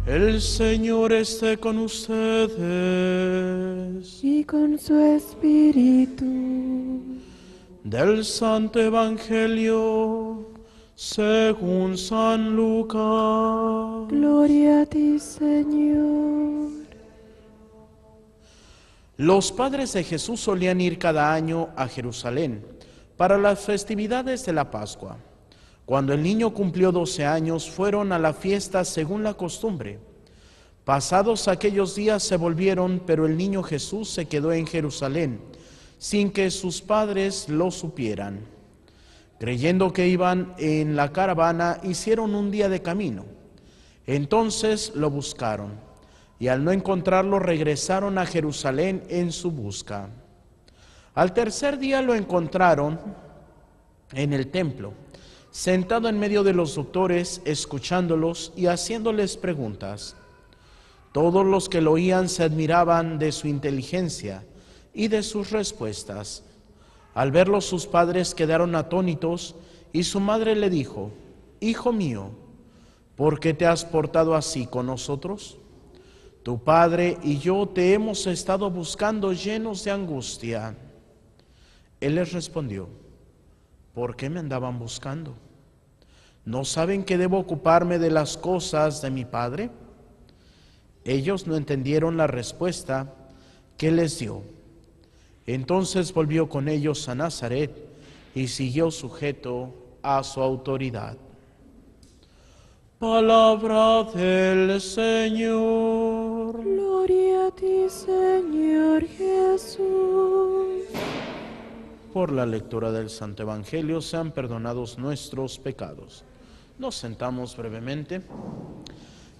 El Señor esté con ustedes. Y con su espíritu. Del Santo Evangelio según San Lucas. Gloria a ti, Señor. Los padres de Jesús solían ir cada año a Jerusalén para las festividades de la Pascua. Cuando el niño cumplió 12 años, fueron a la fiesta según la costumbre. Pasados aquellos días se volvieron, pero el niño Jesús se quedó en Jerusalén, sin que sus padres lo supieran. Creyendo que iban en la caravana, hicieron un día de camino. Entonces lo buscaron, y al no encontrarlo, regresaron a Jerusalén en su busca. Al tercer día lo encontraron en el templo, sentado en medio de los doctores, escuchándolos y haciéndoles preguntas. Todos los que lo oían se admiraban de su inteligencia y de sus respuestas. Al verlo, sus padres quedaron atónitos y su madre le dijo: Hijo mío, ¿por qué te has portado así con nosotros? Tu padre y yo te hemos estado buscando llenos de angustia. Él les respondió: ¿por qué me andaban buscando? ¿No saben que debo ocuparme de las cosas de mi padre? Ellos no entendieron la respuesta que les dio. Entonces volvió con ellos a Nazaret y siguió sujeto a su autoridad. Palabra del Señor. Gloria a ti, Señor Jesús. Por la lectura del Santo Evangelio sean perdonados nuestros pecados. Nos sentamos brevemente.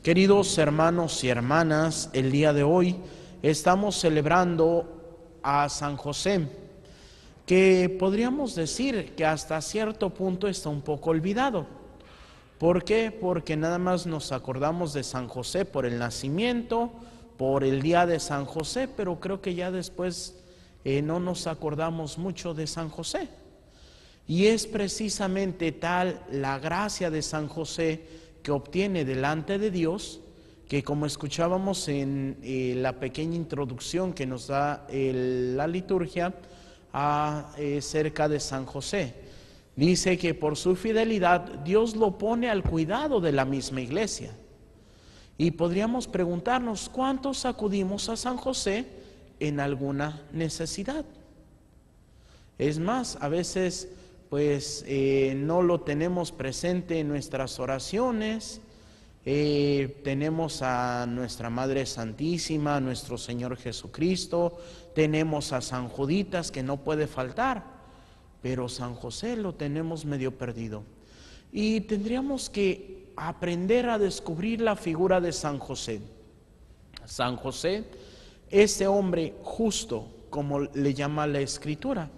Queridos hermanos y hermanas, el día de hoy estamos celebrando a San José, que podríamos decir que hasta cierto punto está un poco olvidado. ¿Por qué? Porque nada más nos acordamos de San José por el nacimiento, por el día de San José, pero creo que ya después no nos acordamos mucho de San José. Y es precisamente tal la gracia de San José que obtiene delante de Dios, que como escuchábamos en la pequeña introducción que nos da la liturgia acerca de San José, dice que por su fidelidad Dios lo pone al cuidado de la misma iglesia. Y podríamos preguntarnos, ¿cuántos acudimos a San José en alguna necesidad? Es más, a veces pues no lo tenemos presente en nuestras oraciones. Tenemos a nuestra Madre Santísima, a nuestro Señor Jesucristo, tenemos a San Juditas que no puede faltar, pero San José lo tenemos medio perdido. Y tendríamos que aprender a descubrir la figura de San José. San José, este hombre justo, como le llama la Escritura.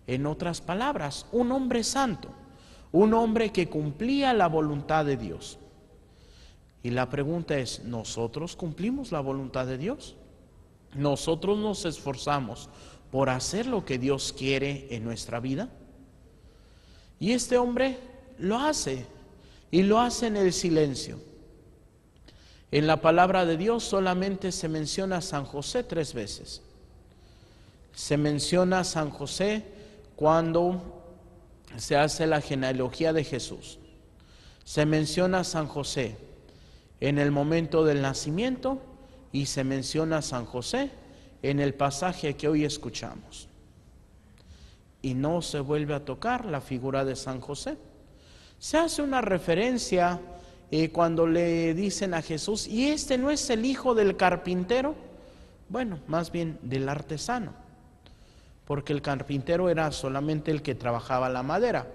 En otras palabras, un hombre santo, un hombre que cumplía la voluntad de Dios. Y la pregunta es, ¿nosotros cumplimos la voluntad de Dios? ¿Nosotros nos esforzamos por hacer lo que Dios quiere en nuestra vida? Y este hombre lo hace, y lo hace en el silencio. En la palabra de Dios solamente se menciona a San José 3 veces. Se menciona a San José cuando se hace la genealogía de Jesús. Se menciona a San José en el momento del nacimiento y se menciona a San José en el pasaje que hoy escuchamos. Y no se vuelve a tocar la figura de San José. Se hace una referencia cuando le dicen a Jesús, ¿y este no es el hijo del carpintero? Bueno, más bien del artesano, porque el carpintero era solamente el que trabajaba la madera.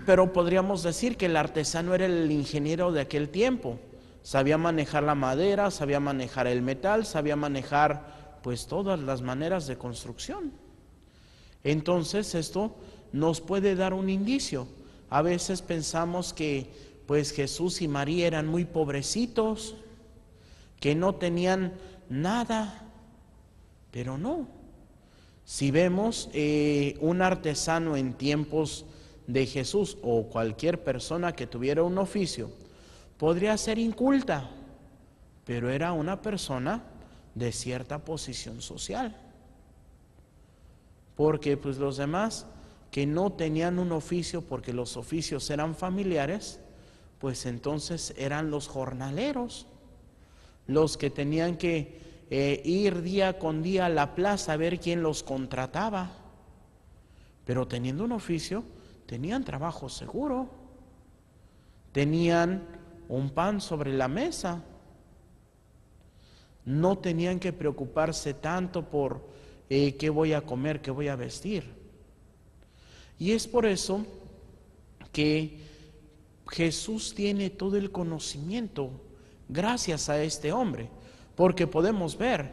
Pero podríamos decir que el artesano era el ingeniero de aquel tiempo. Sabía manejar la madera, sabía manejar el metal, sabía manejar pues todas las maneras de construcción. Entonces esto nos puede dar un indicio. A veces pensamos que pues Jesús y María eran muy pobrecitos, que no tenían nada, pero no. Si vemos un artesano en tiempos de Jesús o cualquier persona que tuviera un oficio, podría ser inculta, pero era una persona de cierta posición social. Porque pues los demás que no tenían un oficio, porque los oficios eran familiares, pues entonces eran los jornaleros, los que tenían que ir día con día a la plaza a ver quién los contrataba. Pero teniendo un oficio, tenían trabajo seguro, tenían un pan sobre la mesa, no tenían que preocuparse tanto por qué voy a comer, qué voy a vestir. Y es por eso que Jesús tiene todo el conocimiento gracias a este hombre, porque podemos ver,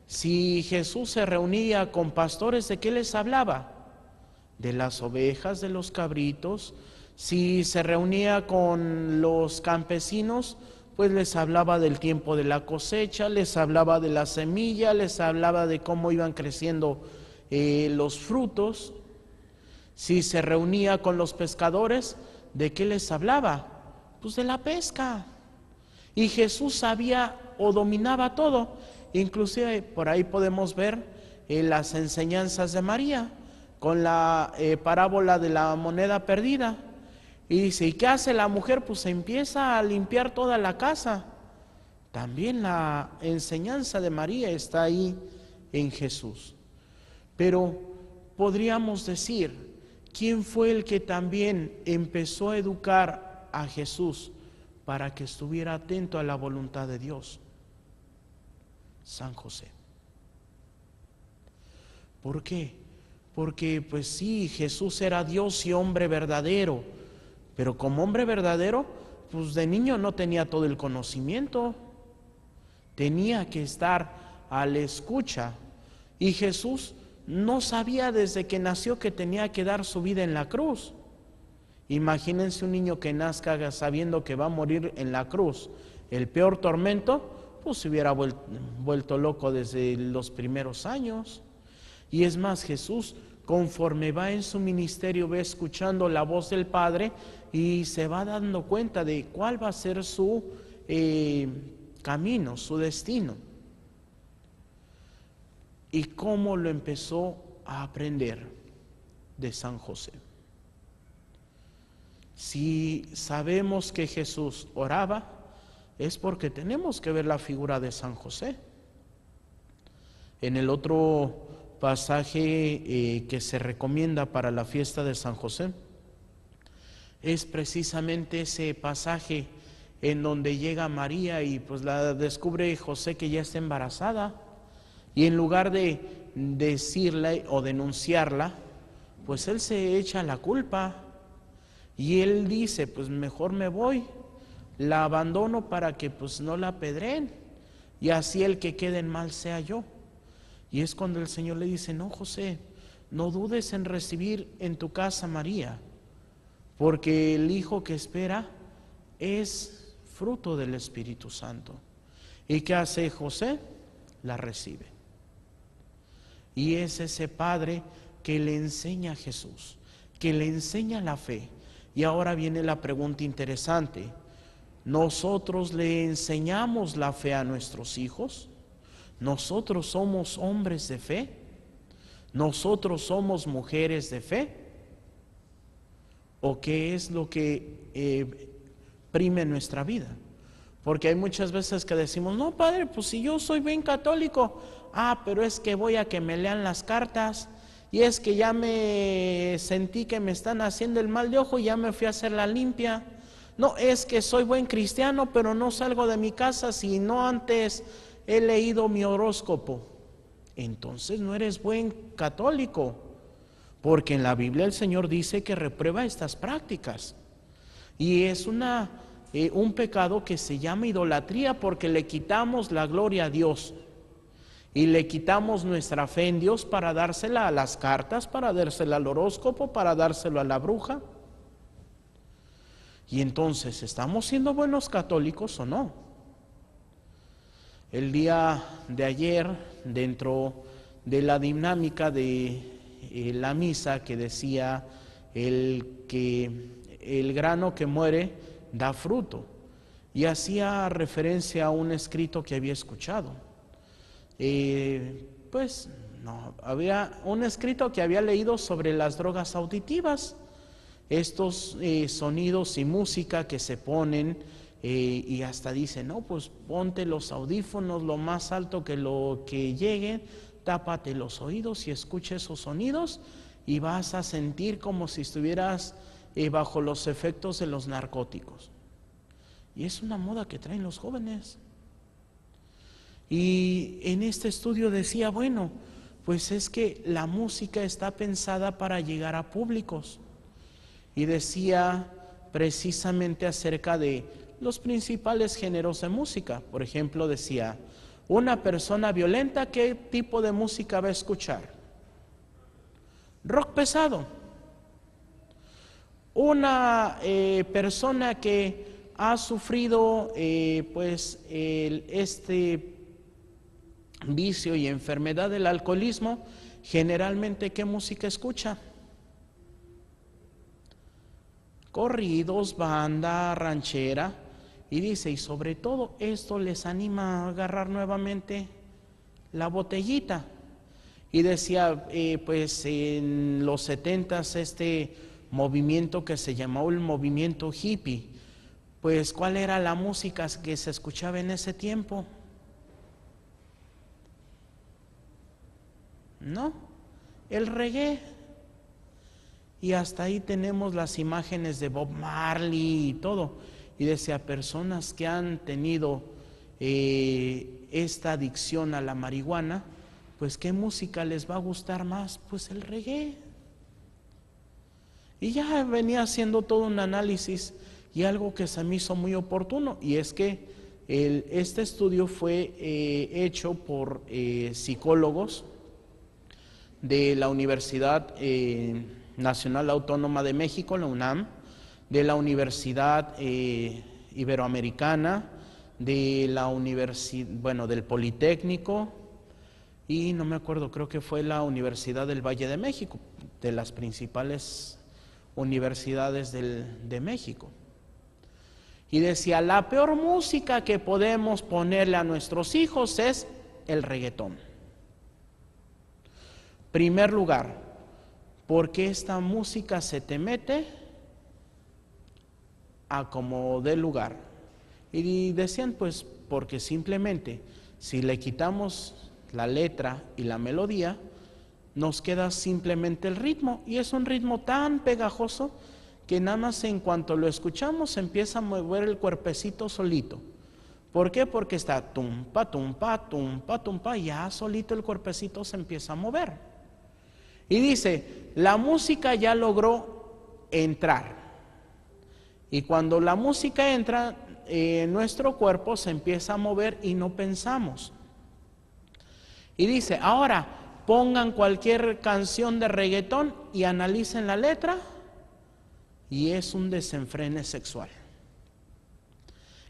si Jesús se reunía con pastores, ¿de qué les hablaba? De las ovejas, de los cabritos. Si se reunía con los campesinos, pues les hablaba del tiempo de la cosecha, les hablaba de la semilla, les hablaba de cómo iban creciendo los frutos. Si se reunía con los pescadores, ¿de qué les hablaba? Pues de la pesca. Y Jesús sabía o dominaba todo. Inclusive por ahí podemos ver las enseñanzas de María con la parábola de la moneda perdida. Y dice, ¿y qué hace la mujer? Pues se empieza a limpiar toda la casa. También la enseñanza de María está ahí en Jesús. Pero podríamos decir, ¿quién fue el que también empezó a educar a Jesús para que estuviera atento a la voluntad de Dios? San José. ¿Por qué? Porque pues sí, Jesús era Dios y hombre verdadero, pero como hombre verdadero, pues de niño no tenía todo el conocimiento, tenía que estar a la escucha. Y Jesús no sabía desde que nació que tenía que dar su vida en la cruz. Imagínense un niño que nazca sabiendo que va a morir en la cruz. El peor tormento, pues se hubiera vuelto loco desde los primeros años. Y es más, Jesús, conforme va en su ministerio, va escuchando la voz del Padre y se va dando cuenta de cuál va a ser su camino, su destino. ¿Y cómo lo empezó a aprender? De San José. Si sabemos que Jesús oraba, es porque tenemos que ver la figura de San José. En el otro pasaje que se recomienda para la fiesta de San José, es precisamente ese pasaje en donde llega María y pues la descubre José que ya está embarazada, y en lugar de decirle o denunciarla, pues él se echa la culpa y él dice, pues mejor me voy, la abandono para que pues no la apedreen y así el que quede en mal sea yo. Y es cuando el Señor le dice, no, José, no dudes en recibir en tu casa a María, porque el hijo que espera es fruto del Espíritu Santo. ¿Y qué hace José? La recibe. Y es ese padre que le enseña a Jesús, que le enseña la fe. Y ahora viene la pregunta interesante. ¿Nosotros le enseñamos la fe a nuestros hijos? ¿Nosotros somos hombres de fe? ¿Nosotros somos mujeres de fe? ¿O qué es lo que prime en nuestra vida? Porque hay muchas veces que decimos, no, padre, pues si yo soy bien católico, pero es que voy a que me lean las cartas, y es que ya me sentí que me están haciendo el mal de ojo y ya me fui a hacer la limpia. No, es que soy buen cristiano, pero no salgo de mi casa si no antes he leído mi horóscopo. Entonces no eres buen católico, porque en la Biblia el Señor dice que reprueba estas prácticas. Y es un pecado que se llama idolatría, porque le quitamos la gloria a Dios y le quitamos nuestra fe en Dios para dársela a las cartas, para dársela al horóscopo, para dárselo a la bruja. Y entonces, ¿estamos siendo buenos católicos o no? El día de ayer, dentro de la dinámica de la misa que decía que el grano que muere da fruto, y hacía referencia a un escrito que había escuchado. Había un escrito que había leído sobre las drogas auditivas, estos sonidos y música que se ponen, y hasta dice, no, pues ponte los audífonos lo más alto que lo que llegue, tápate los oídos y escucha esos sonidos y vas a sentir como si estuvieras bajo los efectos de los narcóticos. Y es una moda que traen los jóvenes. Y en este estudio decía, bueno, pues es que la música está pensada para llegar a públicos. Y decía precisamente acerca de los principales géneros de música. Por ejemplo, decía, una persona violenta, ¿qué tipo de música va a escuchar? Rock pesado. Una persona que ha sufrido este vicio y enfermedad del alcoholismo, generalmente ¿qué música escucha? Corridos, banda, ranchera. Y dice, y sobre todo esto les anima a agarrar nuevamente la botellita. Y decía, pues en los 70s este movimiento que se llamó el movimiento hippie, pues ¿cuál era la música que se escuchaba en ese tiempo? ¿No? El reggae. Y hasta ahí tenemos las imágenes de Bob Marley y todo. Y decía, personas que han tenido esta adicción a la marihuana, pues ¿qué música les va a gustar más? Pues el reggae. Y ya venía haciendo todo un análisis y algo que se me hizo muy oportuno, y es que este estudio fue hecho por psicólogos de la Universidad Nacional Autónoma de México, la UNAM, de la Universidad Iberoamericana, de la del Politécnico, y no me acuerdo, creo que fue la Universidad del Valle de México, de las principales universidades de México. Y decía, la peor música que podemos ponerle a nuestros hijos es el reggaetón. Primer lugar, porque esta música se te mete a como dé lugar. Y decían, pues, porque simplemente si le quitamos la letra y la melodía, nos queda simplemente el ritmo, y es un ritmo tan pegajoso que nada más en cuanto lo escuchamos empieza a mover el cuerpecito solito. ¿Por qué? Porque está tumpa, tumpa, tumpa, tumpa, y ya solito el cuerpecito se empieza a mover. Y dice, la música ya logró entrar, y cuando la música entra, nuestro cuerpo se empieza a mover y no pensamos. Y dice, ahora pongan cualquier canción de reggaetón y analicen la letra, y es un desenfrene sexual.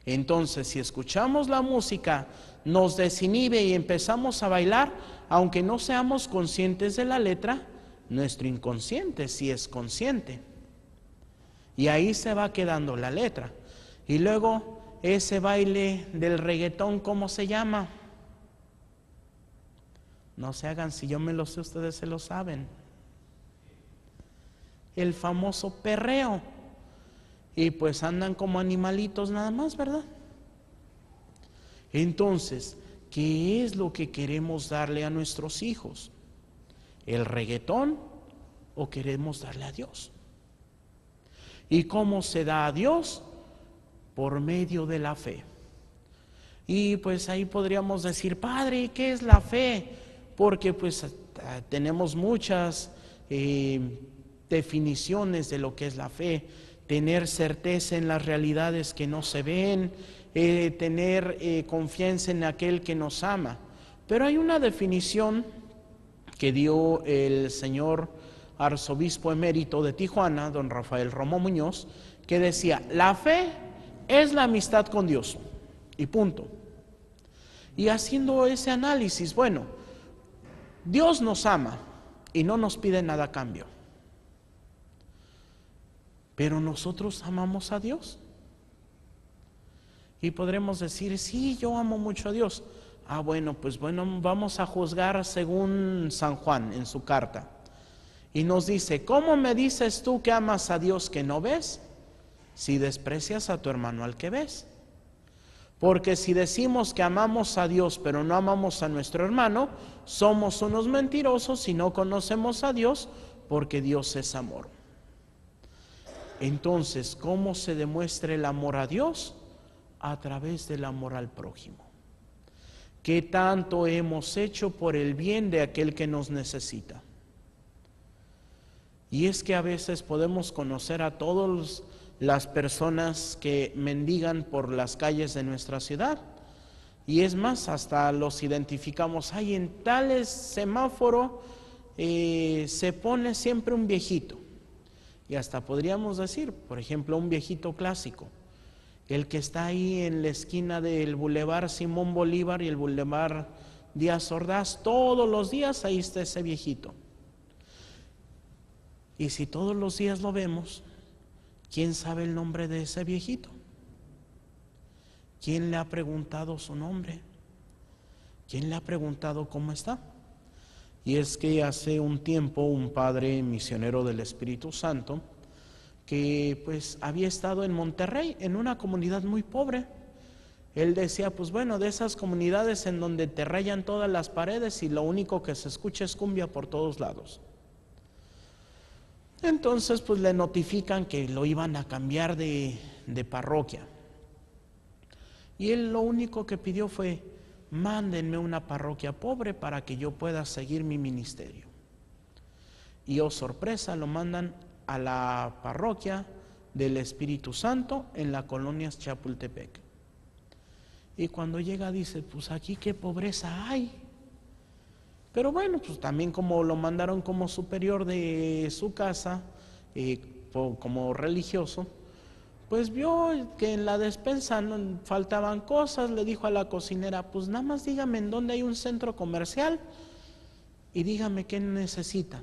Entonces, si escuchamos la música, nos desinhibe y empezamos a bailar, aunque no seamos conscientes de la letra, nuestro inconsciente sí es consciente. Y ahí se va quedando la letra. Y luego, ese baile del reggaetón, ¿cómo se llama? No se hagan, si yo me lo sé, ustedes se lo saben. El famoso perreo. Y pues andan como animalitos nada más, ¿verdad? Entonces, ¿qué es lo que queremos darle a nuestros hijos? ¿El reggaetón o queremos darle a Dios? ¿Y cómo se da a Dios? Por medio de la fe. Y pues ahí podríamos decir, Padre, ¿qué es la fe? Porque pues tenemos muchas definiciones de lo que es la fe. Tener certeza en las realidades que no se ven, tener confianza en aquel que nos ama. Pero hay una definición que dio el señor arzobispo emérito de Tijuana, don Rafael Romo Muñoz, que decía, la fe es la amistad con Dios, y punto. Y haciendo ese análisis, bueno, Dios nos ama y no nos pide nada a cambio. Pero nosotros amamos a Dios. Y podremos decir, sí, yo amo mucho a Dios. Ah, bueno, pues bueno, vamos a juzgar según San Juan en su carta. Y nos dice, ¿cómo me dices tú que amas a Dios que no ves, si desprecias a tu hermano al que ves? Porque si decimos que amamos a Dios pero no amamos a nuestro hermano, somos unos mentirosos y no conocemos a Dios, porque Dios es amor. Entonces, ¿cómo se demuestra el amor a Dios? A través del amor al prójimo. ¿Qué tanto hemos hecho por el bien de aquel que nos necesita? Y es que a veces podemos conocer a todas las personas que mendigan por las calles de nuestra ciudad. Y es más, hasta los identificamos. Ay, en tal semáforo se pone siempre un viejito. Y hasta podríamos decir, por ejemplo, un viejito clásico. El que está ahí en la esquina del Boulevard Simón Bolívar y el Boulevard Díaz Ordaz, todos los días ahí está ese viejito. Y si todos los días lo vemos, ¿quién sabe el nombre de ese viejito? ¿Quién le ha preguntado su nombre? ¿Quién le ha preguntado cómo está? Y es que hace un tiempo un padre misionero del Espíritu Santo, que pues había estado en Monterrey, en una comunidad muy pobre. Él decía, pues bueno, de esas comunidades en donde te rayan todas las paredes y lo único que se escucha es cumbia por todos lados. Entonces pues le notifican que lo iban a cambiar de parroquia. Y él lo único que pidió fue, mándenme una parroquia pobre para que yo pueda seguir mi ministerio. Y oh sorpresa, lo mandan a la parroquia del Espíritu Santo en la colonia Chapultepec. Y cuando llega dice, pues aquí qué pobreza hay. Pero bueno, pues también como lo mandaron como superior de su casa, como religioso, pues vio que en la despensa faltaban cosas, le dijo a la cocinera, pues nada más dígame en dónde hay un centro comercial y dígame qué necesita.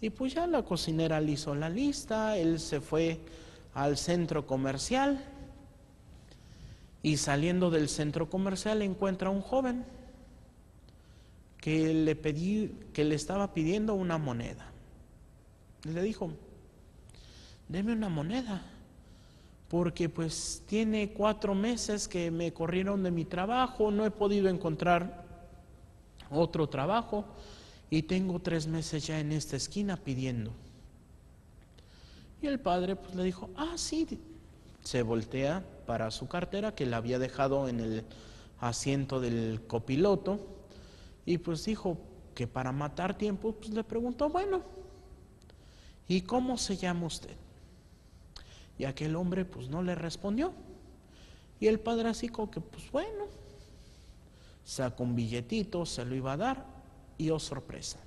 Y pues ya la cocinera le hizo la lista, él se fue al centro comercial y saliendo del centro comercial encuentra a un joven que le estaba pidiendo una moneda. Y le dijo, deme una moneda, porque pues tiene 4 meses que me corrieron de mi trabajo, no he podido encontrar otro trabajo y tengo 3 meses ya en esta esquina pidiendo. Y el padre pues le dijo, ah sí, se voltea para su cartera que la había dejado en el asiento del copiloto y pues dijo que para matar tiempo pues le preguntó, bueno, ¿y cómo se llama usted? Y aquel hombre pues no le respondió. Y el padre así como que pues bueno, sacó un billetito, se lo iba a dar y oh sorpresa,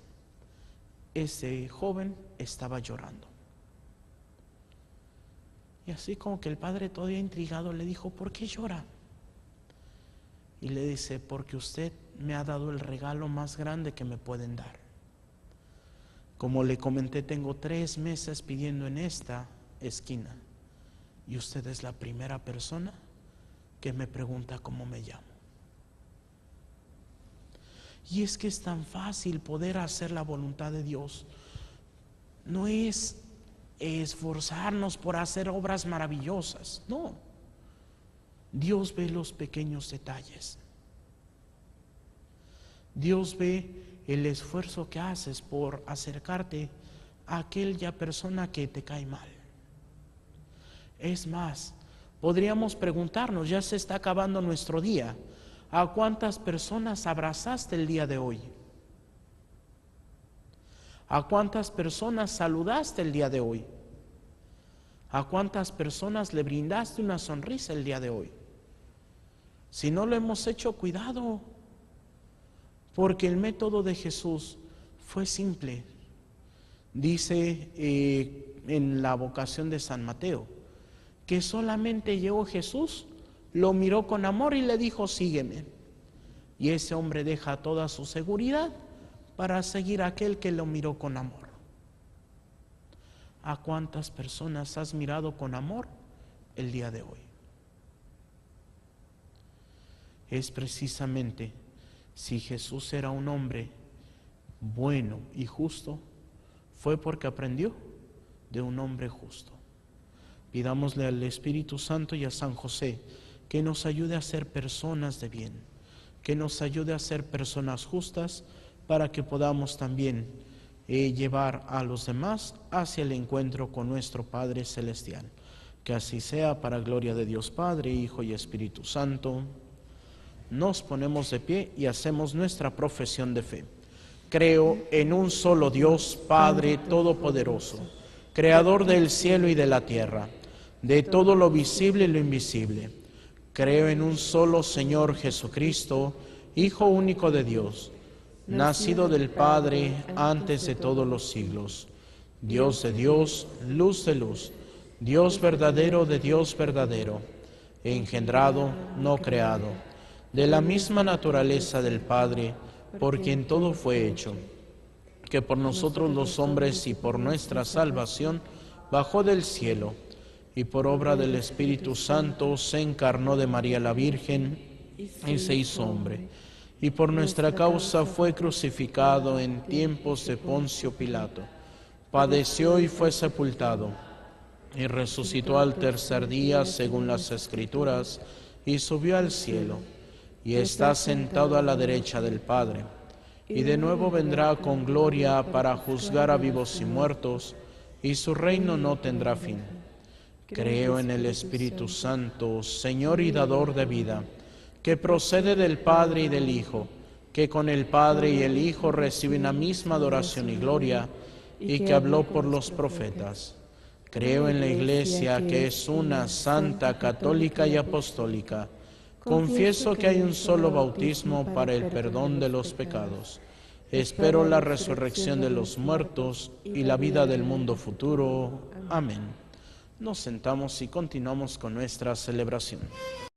ese joven estaba llorando. Y así como que el padre todavía intrigado le dijo, ¿por qué llora? Y le dice, porque usted me ha dado el regalo más grande que me pueden dar. Como le comenté, tengo 3 meses pidiendo en esta esquina y usted es la primera persona que me pregunta cómo me llamo. Y es que es tan fácil poder hacer la voluntad de Dios. No es esforzarnos por hacer obras maravillosas, no. Dios ve los pequeños detalles. Dios ve el esfuerzo que haces por acercarte a aquella persona que te cae mal. Es más, podríamos preguntarnos, ya se está acabando nuestro día, ¿a cuántas personas abrazaste el día de hoy? ¿A cuántas personas saludaste el día de hoy? ¿A cuántas personas le brindaste una sonrisa el día de hoy? Si no lo hemos hecho, cuidado, porque el método de Jesús fue simple. Dice en la vocación de San Mateo, que solamente llegó Jesús, lo miró con amor y le dijo, sígueme. Y ese hombre deja toda su seguridad para seguir a aquel que lo miró con amor. ¿A cuántas personas has mirado con amor el día de hoy? es precisamente si Jesús era un hombre bueno y justo, fue porque aprendió de un hombre justo. Pidámosle al Espíritu Santo y a San José que nos ayude a ser personas de bien, que nos ayude a ser personas justas para que podamos también llevar a los demás hacia el encuentro con nuestro Padre Celestial. Que así sea, para gloria de Dios Padre, Hijo y Espíritu Santo. Nos ponemos de pie y hacemos nuestra profesión de fe. Creo en un solo Dios, Padre Todopoderoso, Creador del cielo y de la tierra, de todo lo visible y lo invisible. Creo en un solo Señor Jesucristo, Hijo único de Dios, nacido del Padre antes de todos los siglos, Dios de Dios, luz de luz, Dios verdadero de Dios verdadero, engendrado, no creado, de la misma naturaleza del Padre, por quien todo fue hecho, que por nosotros los hombres y por nuestra salvación bajó del cielo, y por obra del Espíritu Santo se encarnó de María la Virgen y se hizo hombre, y por nuestra causa fue crucificado en tiempos de Poncio Pilato, padeció y fue sepultado, y resucitó al tercer día según las Escrituras, y subió al cielo, y está sentado a la derecha del Padre, y de nuevo vendrá con gloria para juzgar a vivos y muertos, y su reino no tendrá fin. Creo en el Espíritu Santo, Señor y dador de vida, que procede del Padre y del Hijo, que con el Padre y el Hijo reciben la misma adoración y gloria, y que habló por los profetas. Creo en la Iglesia, que es una, santa, católica y apostólica. Confieso que hay un solo bautismo para el perdón de los pecados. Espero la resurrección de los muertos y la vida del mundo futuro. Amén. Nos sentamos y continuamos con nuestra celebración.